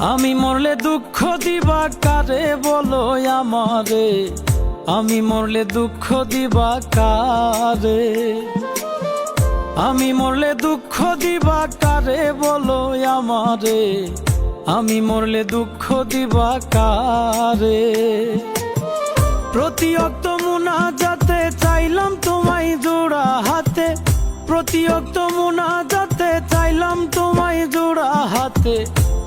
আমি মরলে দুঃখ দিবা কারে বলো আমারে, আমি মরলে দুঃখ দিবা কারে, আমি মরলে দুঃখ দিবা কারে বলো আমারে, আমি মরলে দুঃখ দিবা কারে। প্রতি অক্ত মুনাজাতে চাইলাম তোমায় জোড়া হাতে, প্রতি অক্ত মুনাজাতে চাইলাম তোমায় জোড়া হাতে,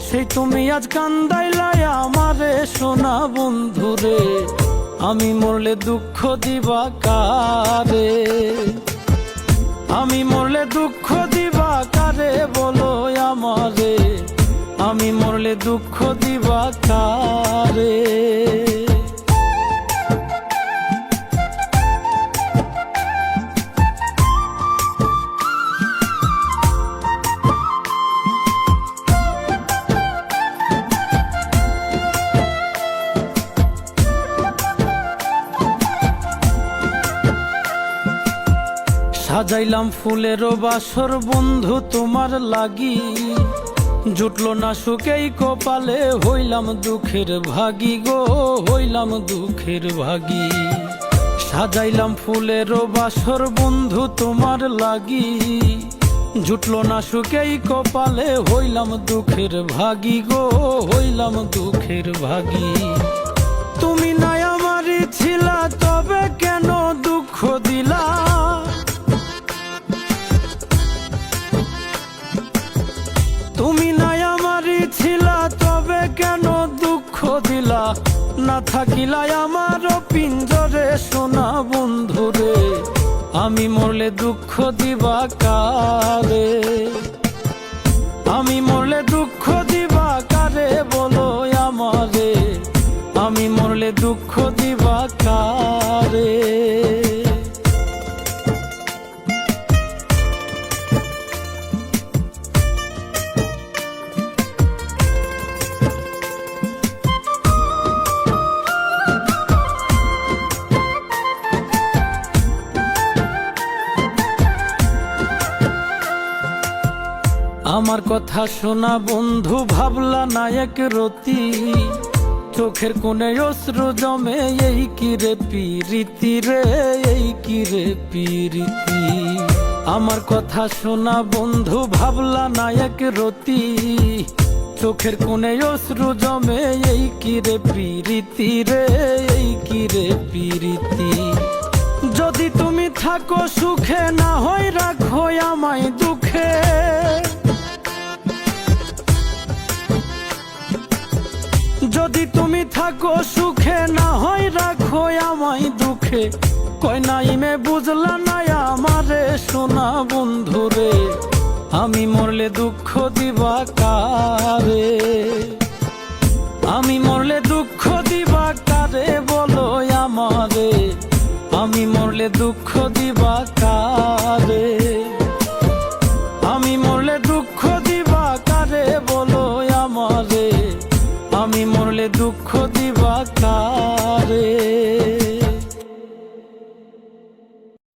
সেই তুমি আজ কান্দাইলাই আমারে সোনা বন্ধুরে, আমি মরলে দুঃখ দিবা কারে, আমি মরলে দুঃখ দিবা কারে বলো আমারে, আমি মরলে দুঃখ দিবা কারে। সাজাইলাম ফুলেরও বাসর বন্ধু তোমার লাগি, জুটলো না সুখেই কপালে, হইলাম দুঃখের ভাগী গো, হইলাম দুঃখের ভাগী। সাজাইলাম ফুলেরও বাসর বন্ধু তোমার লাগি, জুটলো না সুখেই কপালে, হইলাম দুঃখের ভাগী গো, হইলাম দুঃখের ভাগী। তুমি নাই আমারই ছিলা তবে কেন দুঃখ দিলা, তুমি নাই আমারই ছিলা তবে কেন দুঃখ দিলা, না থাকিলাই আমার পিঞ্জরে সোনা বন্ধুরে, আমি মরলে দুঃখ দিবা কারে, আমি মরলে দুঃখ দিবা কারে বলো আমারে, আমি মরলে দুঃখ দিবা কারে। আমার কথা শোনা বন্ধু ভাবলা না এক রতি, চোখের কোণে অশ্রু জমে, এই কি রে পিরিতি রে, এই কি রে পিরিতি। আমার কথা শোনা বন্ধু ভাবলা না এক রতি, চোখের কোণে অশ্রু জমে, এই কি রে পিরিতি রে, এই কি রে পিরিতি। যদি তুমি থাকো সুখে না হয় রাখো আমায় দুঃখে, যদি তুমি থাকো সুখে না হয় রাখো আমায় দুঃখে, কই নাইমে বুঝলা না আমারে সোনা বন্ধুরে, আমি মরলে দুঃখ দিবা কারে, আমি মরলে দুঃখ দিবা কারে বলো আমারে, আমি মরলে দুঃখ দিবা কারে, আমি মরলে দুঃখ দিবা কারে বলো আমারে, আমি মরলে দুঃখ